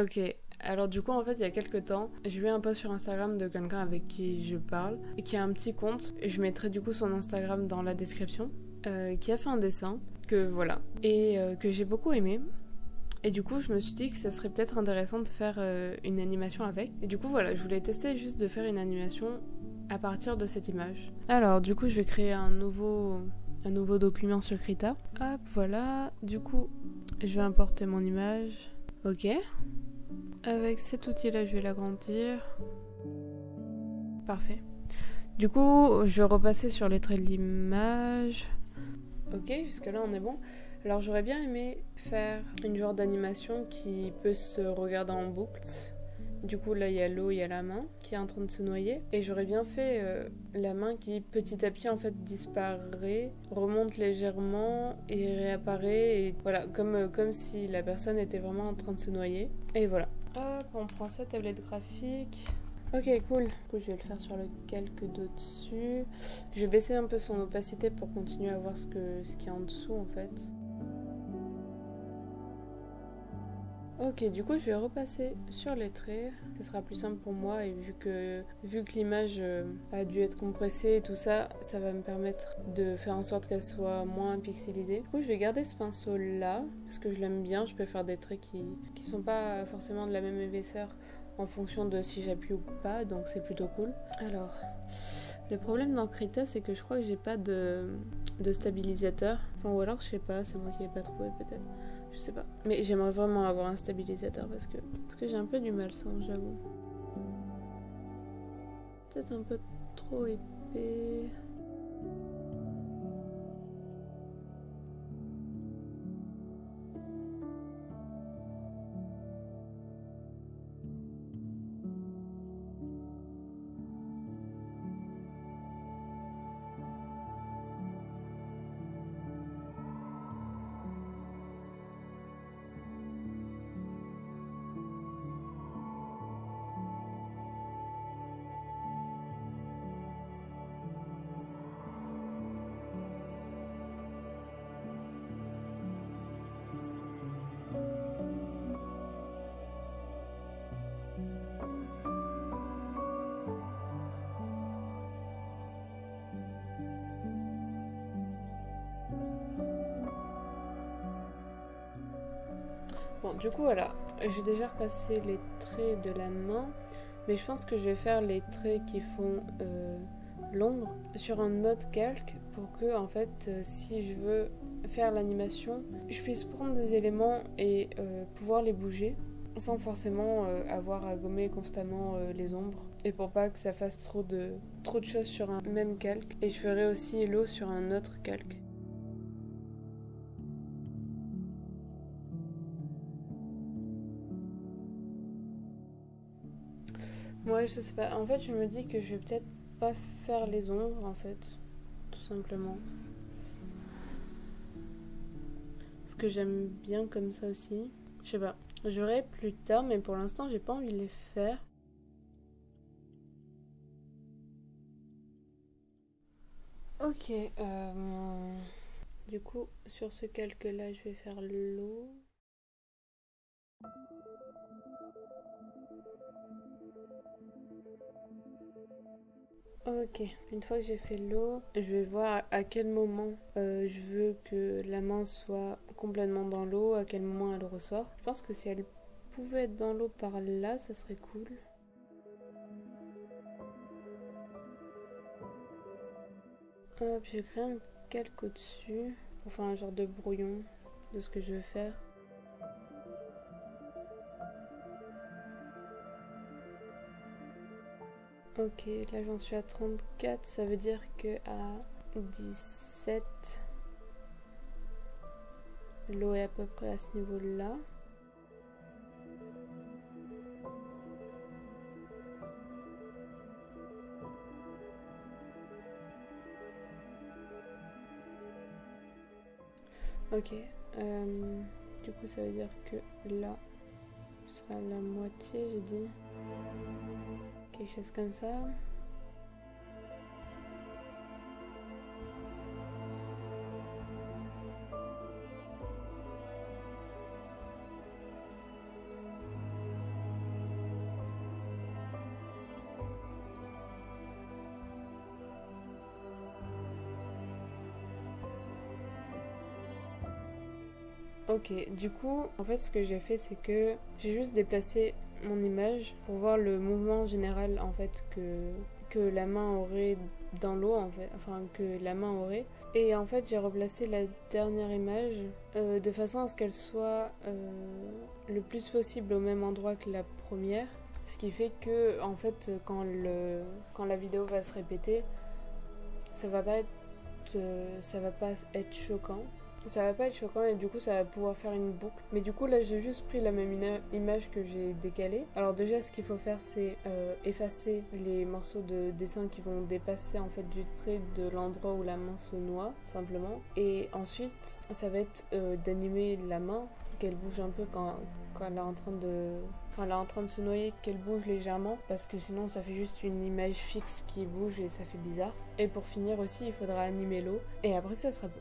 Ok, alors du coup en fait il y a quelques temps, j'ai vu un post sur Instagram de quelqu'un avec qui je parle et qui a un petit compte, je mettrai du coup son Instagram dans la description, qui a fait un dessin, que voilà, et que j'ai beaucoup aimé. Et du coup je me suis dit que ça serait peut-être intéressant de faire une animation avec. Et du coup voilà, je voulais tester juste de faire une animation à partir de cette image. Alors du coup je vais créer un nouveau document sur Krita. Hop, voilà, du coup je vais importer mon image. Ok. Avec cet outil-là, je vais l'agrandir. Parfait. Du coup, je vais repasser sur les traits de l'image. Ok, jusque-là, on est bon. Alors, j'aurais bien aimé faire une genre d'animation qui peut se regarder en boucle. Du coup, là, il y a l'eau, il y a la main qui est en train de se noyer. Et j'aurais bien fait la main qui, petit à petit, en fait, disparaît, remonte légèrement et réapparaît. Et voilà, comme si la personne était vraiment en train de se noyer. Et voilà. Hop, on prend sa tablette graphique. Ok, cool. Du coup, je vais le faire sur le calque d'au-dessus. Je vais baisser un peu son opacité pour continuer à voir ce qu'il y a en dessous, en fait. Ok, du coup, je vais repasser sur les traits. Ce sera plus simple pour moi et vu que l'image a dû être compressée et tout ça, ça va me permettre de faire en sorte qu'elle soit moins pixelisée. Du coup, je vais garder ce pinceau-là parce que je l'aime bien. Je peux faire des traits qui sont pas forcément de la même épaisseur en fonction de si j'appuie ou pas, donc c'est plutôt cool. Alors, le problème dans Krita, c'est que je crois que j'ai pas de stabilisateur. Enfin, ou alors, je sais pas, c'est moi qui l'ai pas trouvé peut-être. Je sais pas. Mais j'aimerais vraiment avoir un stabilisateur parce que j'ai un peu du mal sans, j'avoue. Peut-être un peu trop épais. Bon, du coup, voilà. J'ai déjà repassé les traits de la main. Mais je pense que je vais faire les traits qui font l'ombre sur un autre calque pour que, en fait, si je veux faire l'animation, je puisse prendre des éléments et pouvoir les bouger sans forcément avoir à gommer constamment les ombres. Et pour pas que ça fasse trop de choses sur un même calque. Et je ferai aussi l'eau sur un autre calque. Moi, je sais pas. En fait, je me dis que je vais peut-être pas faire les ombres, en fait. Tout simplement. Parce que j'aime bien comme ça aussi. Je sais pas. J'aurai plus tard, mais pour l'instant, j'ai pas envie de les faire. Ok. Du coup, sur ce calque-là, je vais faire l'eau. Ok, une fois que j'ai fait l'eau, je vais voir à quel moment je veux que la main soit complètement dans l'eau, à quel moment elle ressort. Je pense que si elle pouvait être dans l'eau par là, ça serait cool. Hop, je crée un calque au-dessus pour faire un genre de brouillon de ce que je veux faire. Ok, là j'en suis à 34, ça veut dire que à 17, l'eau est à peu près à ce niveau-là. Ok, du coup ça veut dire que là, ce sera la moitié, j'ai dit. Quelque chose comme ça. Ok, du coup, en fait, ce que j'ai fait, c'est que j'ai juste déplacé mon image pour voir le mouvement général, en fait, que la main aurait dans l'eau, en fait, enfin, que la main aurait. Et en fait, j'ai replacé la dernière image de façon à ce qu'elle soit le plus possible au même endroit que la première. Ce qui fait que, en fait, quand la vidéo va se répéter, ça va pas être choquant. Ça va pas être choquant et du coup ça va pouvoir faire une boucle. Mais du coup là j'ai juste pris la même image que j'ai décalée. Alors déjà ce qu'il faut faire c'est effacer les morceaux de dessin qui vont dépasser en fait du trait de l'endroit où la main se noie simplement. Et ensuite ça va être d'animer la main, qu'elle bouge un peu quand elle est en train de se noyer, qu'elle bouge légèrement parce que sinon ça fait juste une image fixe qui bouge et ça fait bizarre. Et pour finir aussi il faudra animer l'eau et après ça sera beau.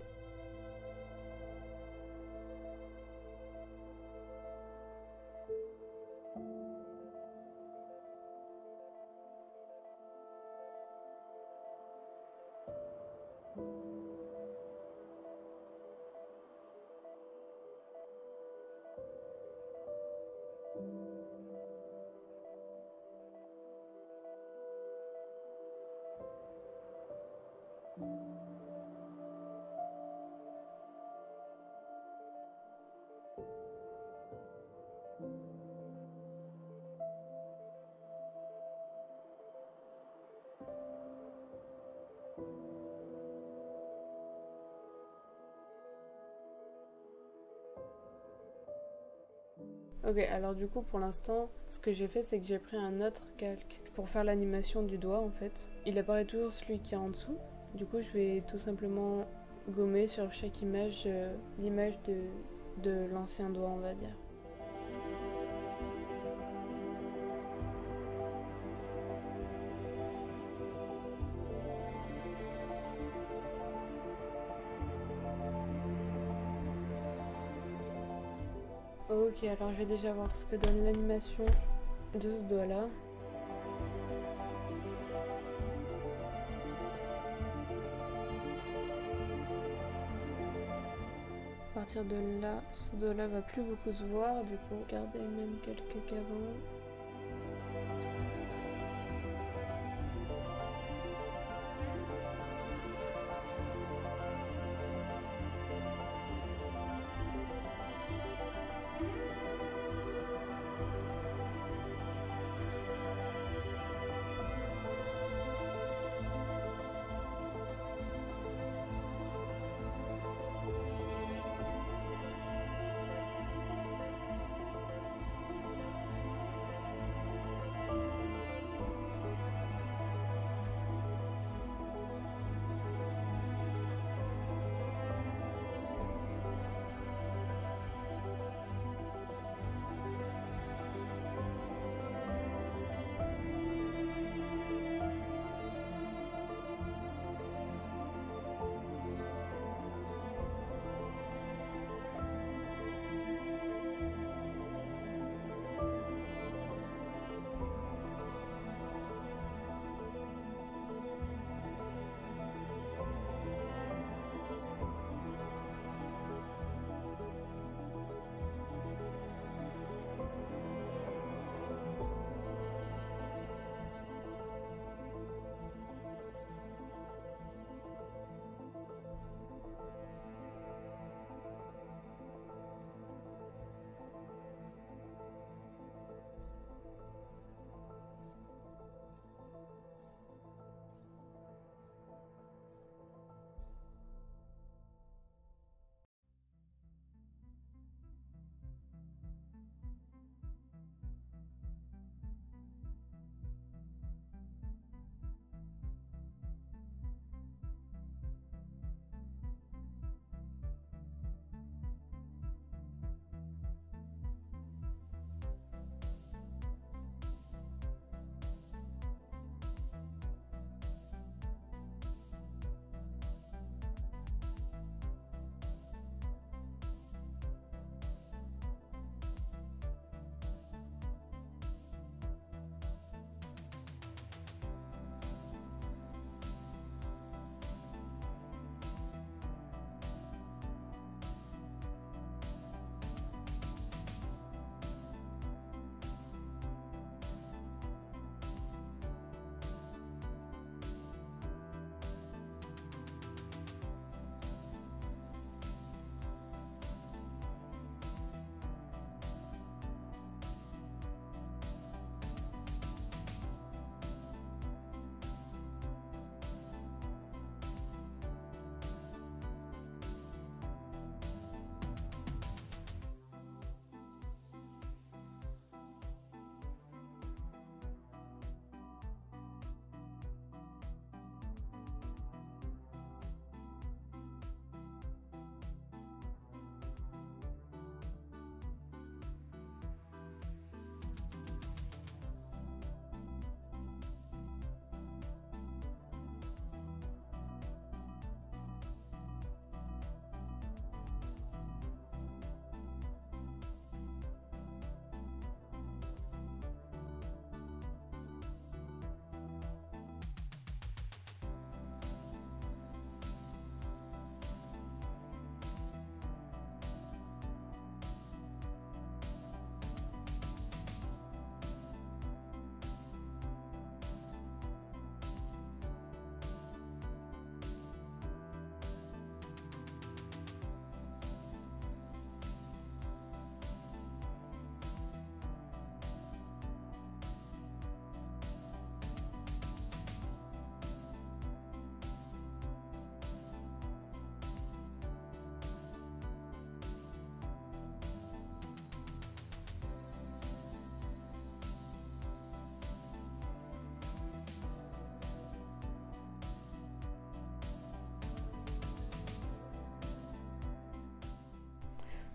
Ok, alors du coup pour l'instant, ce que j'ai fait c'est que j'ai pris un autre calque pour faire l'animation du doigt en fait. Il apparaît toujours celui qui est en dessous. Du coup je vais tout simplement gommer sur chaque image l'image de l'ancien doigt on va dire. Ok, alors je vais déjà voir ce que donne l'animation de ce doigt là. À partir de là, ce doigt là va plus beaucoup se voir, du coup garder même quelques qu'avant.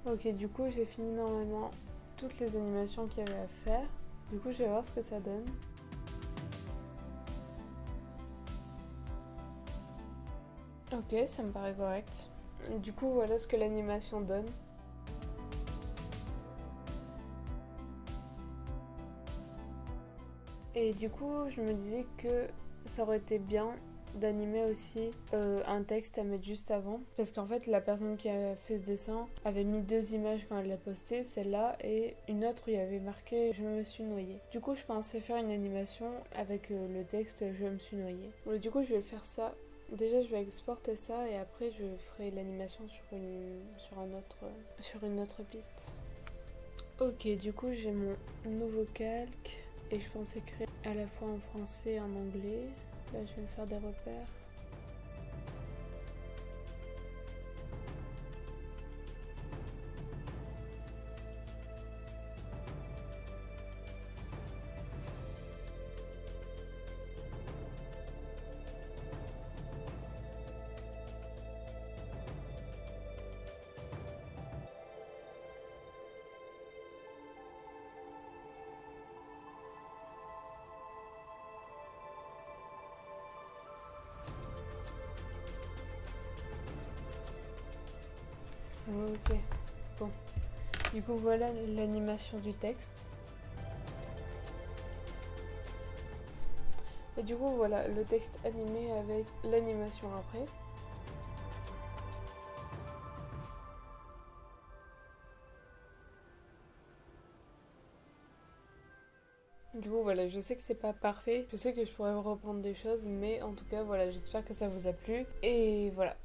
Ok, du coup j'ai fini normalement toutes les animations qu'il y avait à faire. Du coup je vais voir ce que ça donne. Ok, ça me paraît correct. Du coup voilà ce que l'animation donne. Et du coup je me disais que ça aurait été bien d'animer aussi un texte à mettre juste avant, parce qu'en fait la personne qui a fait ce dessin avait mis deux images quand elle l'a posté, celle-là et une autre où il y avait marqué je me suis noyée. Du coup je pensais faire une animation avec le texte je me suis noyée. Donc, du coup je vais faire ça. Déjà je vais exporter ça et après je ferai l'animation sur une autre piste. Ok, du coup j'ai mon nouveau calque et je pense écrire à la fois en français et en anglais. Là, je vais me faire des repères. Ok, bon. Du coup, voilà l'animation du texte. Et du coup, voilà le texte animé avec l'animation après. Du coup, voilà, je sais que c'est pas parfait. Je sais que je pourrais reprendre des choses, mais en tout cas, voilà, j'espère que ça vous a plu. Et voilà.